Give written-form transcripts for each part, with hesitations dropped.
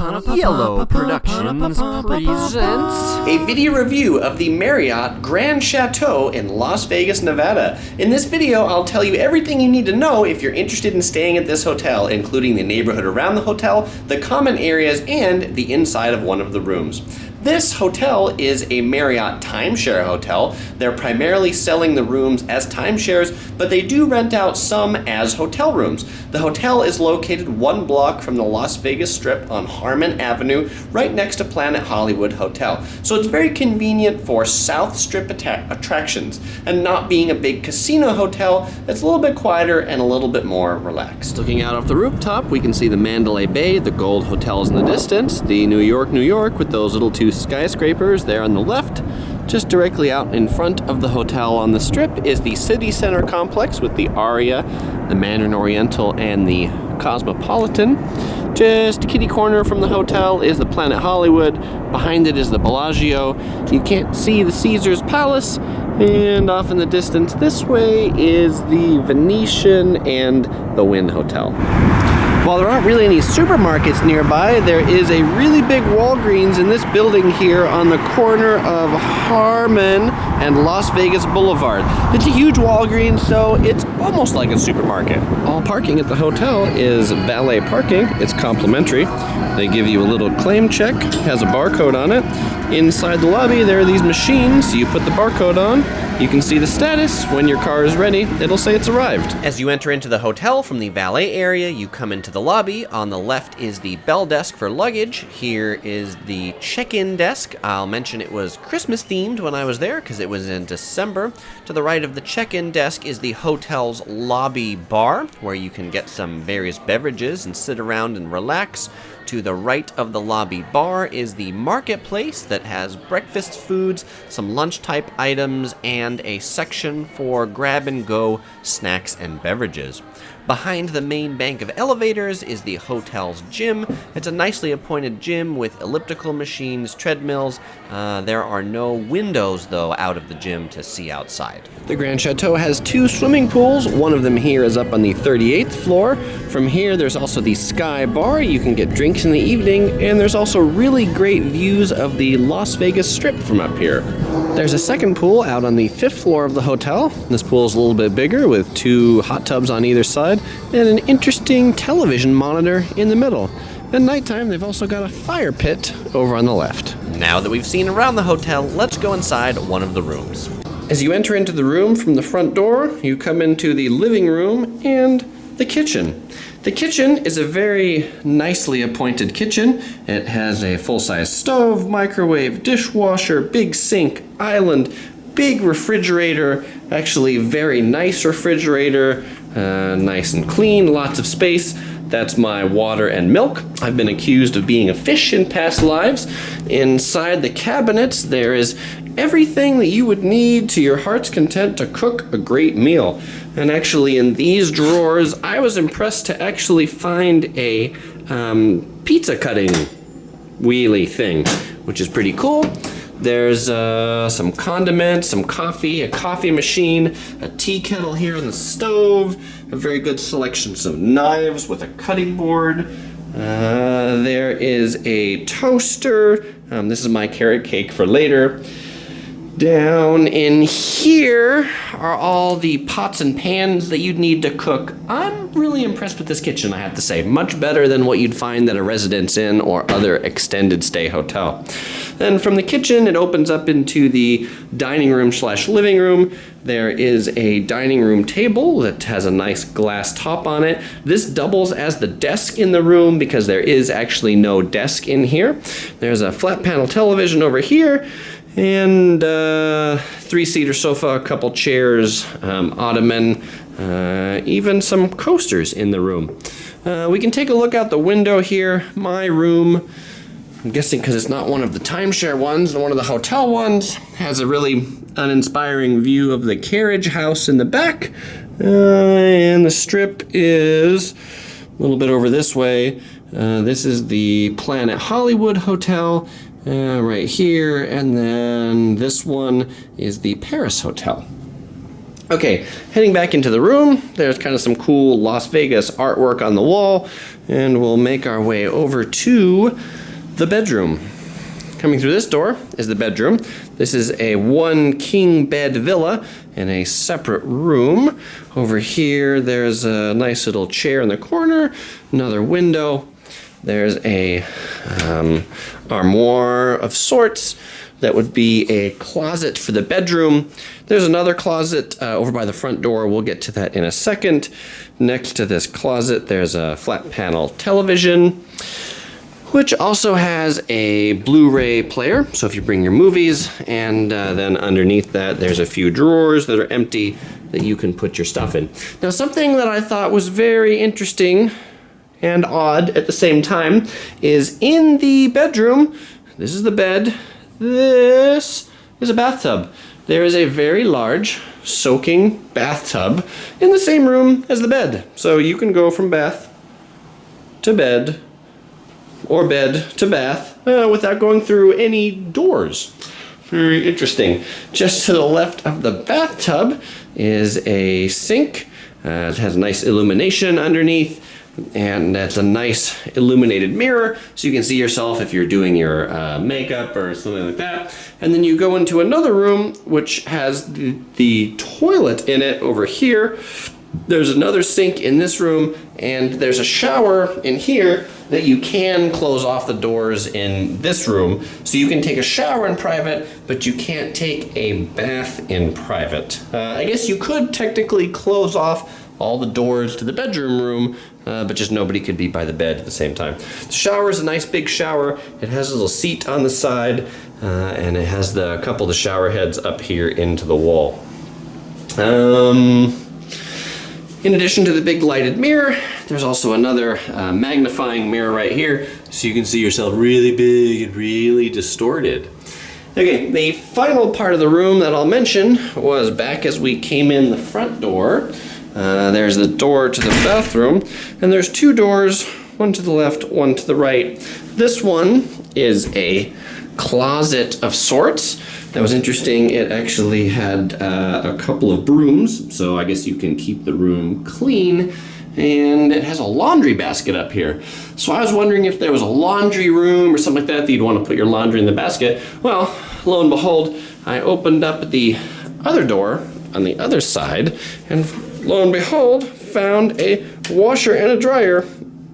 Yellow Productions presents a video review of the Marriott Grand Chateau in Las Vegas, Nevada. In this video, I'll tell you everything you need to know if you're interested in staying at this hotel, including the neighborhood around the hotel, the common areas, and the inside of one of the rooms. This hotel is a Marriott timeshare hotel. They're primarily selling the rooms as timeshares, but they do rent out some as hotel rooms. The hotel is located one block from the Las Vegas Strip on Harmon Avenue, right next to Planet Hollywood Hotel. So it's very convenient for South Strip attractions, and not being a big casino hotel, it's a little bit quieter and a little bit more relaxed. Looking out off the rooftop, we can see the Mandalay Bay, the Gold Hotels in the distance, the New York with those little two skyscrapers there on the left. Just directly out in front of the hotel on the Strip is the City Center complex with the Aria, the Mandarin Oriental, and the Cosmopolitan. Just kitty corner from the hotel is the Planet Hollywood. Behind it is the Bellagio. You can't see the Caesars Palace. And off in the distance this way is the Venetian and the Wynn Hotel. While there aren't really any supermarkets nearby, there is a really big Walgreens in this building here on the corner of Harmon and Las Vegas Boulevard. It's a huge Walgreens, so it's almost like a supermarket. All parking at the hotel is valet parking. It's complimentary. They give you a little claim check, has a barcode on it. Inside the lobby, there are these machines. You put the barcode on, you can see the status. When your car is ready, it'll say it's arrived. As you enter into the hotel from the valet area, you come into the lobby. On the left is the bell desk for luggage. Here is the check-in desk. I'll mention it was Christmas themed when I was there because it was in December. To the right of the check-in desk is the hotel's lobby bar, where you can get some various beverages and sit around and relax. To the right of the lobby bar is the marketplace that has breakfast foods, some lunch type items, and a section for grab-and-go snacks and beverages. Behind the main bank of elevators is the hotel's gym. It's a nicely appointed gym with elliptical machines, treadmills. There are no windows, though, out of the gym to see outside. The Grand Chateau has two swimming pools. One of them here is up on the 38th floor. From here, there's also the Sky Bar. You can get drinks in the evening, and there's also really great views of the Las Vegas Strip from up here. There's a second pool out on the 5th floor of the hotel. This pool is a little bit bigger with two hot tubs on either side and an interesting television monitor in the middle. At nighttime, they've also got a fire pit over on the left. Now that we've seen around the hotel, let's go inside one of the rooms. As you enter into the room from the front door, you come into the living room and the kitchen. The kitchen is a very nicely appointed kitchen. It has a full-size stove, microwave, dishwasher, big sink, island, big refrigerator, actually very nice refrigerator, nice and clean, lots of space. That's my water and milk. I've been accused of being a fish in past lives. Inside the cabinets, there is everything that you would need to your heart's content to cook a great meal. And actually in these drawers, I was impressed to actually find a pizza cutting wheelie thing, which is pretty cool. There's some condiments, some coffee, a coffee machine, a tea kettle here on the stove, a very good selection of knives with a cutting board. There is a toaster. This is my carrot cake for later. Down in here are all the pots and pans that you'd need to cook. I'm really impressed with this kitchen, I have to say. Much better than what you'd find at a Residence Inn or other extended stay hotel. Then from the kitchen, it opens up into the dining room / living room. There is a dining room table that has a nice glass top on it. This doubles as the desk in the room because there is actually no desk in here. There's a flat panel television over here, and three-seater sofa, a couple chairs, ottoman, even some coasters in the room. We can take a look out the window here. My room, I'm guessing because it's not one of the timeshare ones and one of the hotel ones, has a really uninspiring view of the carriage house in the back. And the Strip is a little bit over this way. This is the Planet Hollywood Hotel. Right here, and then this one is the Paris Hotel. Okay, heading back into the room, there's kind of some cool Las Vegas artwork on the wall, and we'll make our way over to the bedroom. Coming through this door is the bedroom. This is a 1 king bed villa in a separate room. Over here, there's a nice little chair in the corner, another window. There's a armoire of sorts. That would be a closet for the bedroom. There's another closet over by the front door. We'll get to that in a second. Next to this closet, there's a flat panel television, which also has a Blu-ray player. So if you bring your movies, and then underneath that, there's a few drawers that are empty that you can put your stuff in. Now, something that I thought was very interesting and odd at the same time is in the bedroom, this is the bed, this is a bathtub. There is a very large soaking bathtub in the same room as the bed. So you can go from bath to bed or bed to bath without going through any doors. Very interesting. Just to the left of the bathtub is a sink. It has nice illumination underneath. And that's a nice illuminated mirror, so you can see yourself if you're doing your makeup or something like that. And then you go into another room, which has the toilet in it over here. There's another sink in this room, and there's a shower in here that you can close off the doors in this room. So you can take a shower in private, but you can't take a bath in private. I guess you could technically close off all the doors to the bedroom room, but just nobody could be by the bed at the same time. The shower is a nice big shower. It has a little seat on the side, and it has a couple of the shower heads up here into the wall. In addition to the big lighted mirror, there's also another magnifying mirror right here, so you can see yourself really big and really distorted. Okay, the final part of the room that I'll mention was back as we came in the front door. There's the door to the bathroom, and there's two doors, one to the left, one to the right. This one is a closet of sorts. That was interesting. It actually had a couple of brooms, so I guess you can keep the room clean. And it has a laundry basket up here. So I was wondering if there was a laundry room or something like that you'd want to put your laundry in the basket. Well, lo and behold, I opened up the other door on the other side, and lo and behold, found a washer and a dryer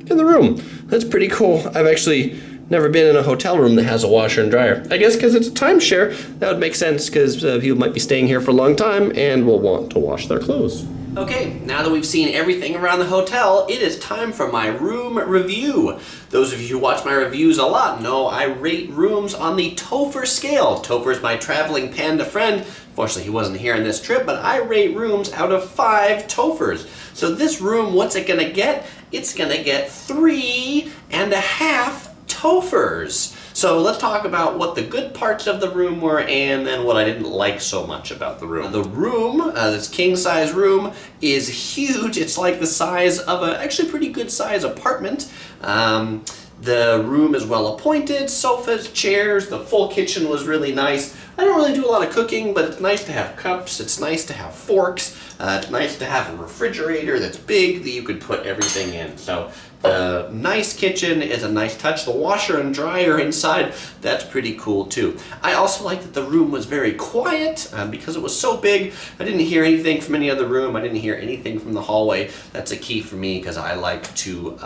in the room. That's pretty cool. I've actually never been in a hotel room that has a washer and dryer. I guess because it's a timeshare, that would make sense, because people might be staying here for a long time and will want to wash their clothes. Okay, now that we've seen everything around the hotel, it is time for my room review. Those of you who watch my reviews a lot know I rate rooms on the Topher scale. Topher is my traveling panda friend. Fortunately, he wasn't here on this trip, but I rate rooms out of 5 Tophers. So this room, what's it gonna get? It's gonna get 3.5 Tophers. So let's talk about what the good parts of the room were and then what I didn't like so much about the room. The room, this king size room, is huge. It's like the size of a actually pretty good size apartment. The room is well appointed, sofas, chairs, the full kitchen was really nice. I don't really do a lot of cooking, but it's nice to have cups, it's nice to have forks, it's nice to have a refrigerator that's big that you could put everything in. So the nice kitchen is a nice touch. The washer and dryer inside, that's pretty cool too. I also like that the room was very quiet because it was so big. I didn't hear anything from any other room. I didn't hear anything from the hallway. That's a key for me because I like to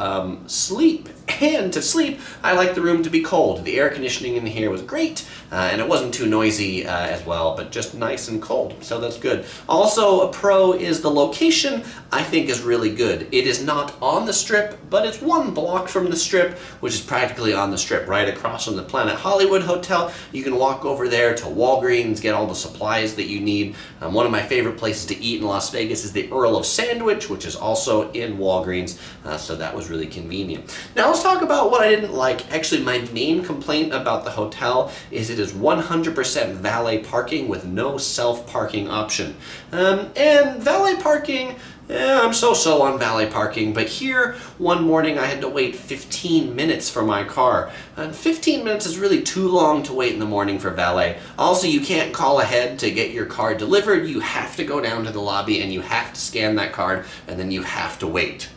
sleep. And to sleep, I like the room to be cold. The air conditioning in here was great, and it wasn't too noisy as well, but just nice and cold, so that's good. Also, a pro is the location, I think, is really good. It is not on the Strip, but it's 1 block from the Strip, which is practically on the Strip, right across from the Planet Hollywood Hotel. You can walk over there to Walgreens, get all the supplies that you need. One of my favorite places to eat in Las Vegas is the Earl of Sandwich, which is also in Walgreens, so that was really convenient. Now let's talk about what I didn't like. Actually, my main complaint about the hotel is it is 100% valet parking with no self-parking option. And valet parking, I'm so-so on valet parking, but here one morning I had to wait 15 minutes for my car. And 15 minutes is really too long to wait in the morning for valet. Also, you can't call ahead to get your car delivered. You have to go down to the lobby and you have to scan that card and then you have to wait.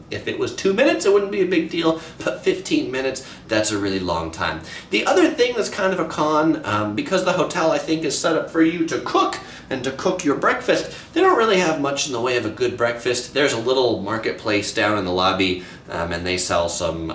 If it was 2 minutes, it wouldn't be a big deal, but 15 minutes, that's a really long time. The other thing that's kind of a con, because the hotel, I think, is set up for you to cook and to cook your breakfast, they don't really have much in the way of a good breakfast. There's a little marketplace down in the lobby, and they sell some,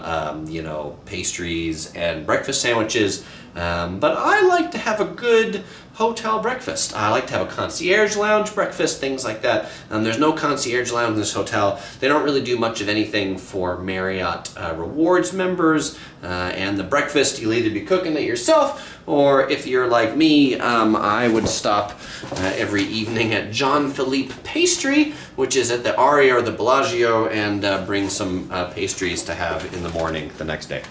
pastries and breakfast sandwiches, but I like to have a good hotel breakfast. I like to have a concierge lounge breakfast, things like that. There's no concierge lounge in this hotel. They don't really do much of anything for Marriott Rewards members, and the breakfast, you'll either be cooking it yourself, or if you're like me, I would stop every evening at John Philippe Pastry, which is at the Aria or the Bellagio, and bring some pastries to have in the morning the next day.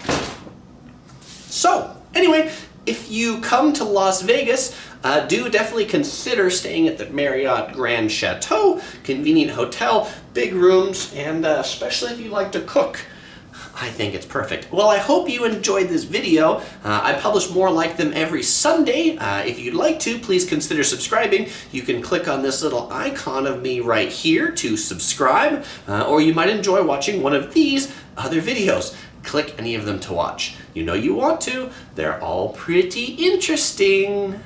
So, anyway, if you come to Las Vegas, do definitely consider staying at the Marriott Grand Chateau, convenient hotel, big rooms, and especially if you like to cook, I think it's perfect. Well, I hope you enjoyed this video. I publish more like them every Sunday. If you'd like to, please consider subscribing. You can click on this little icon of me right here to subscribe, or you might enjoy watching one of these other videos. Click any of them to watch. You know you want to. They're all pretty interesting.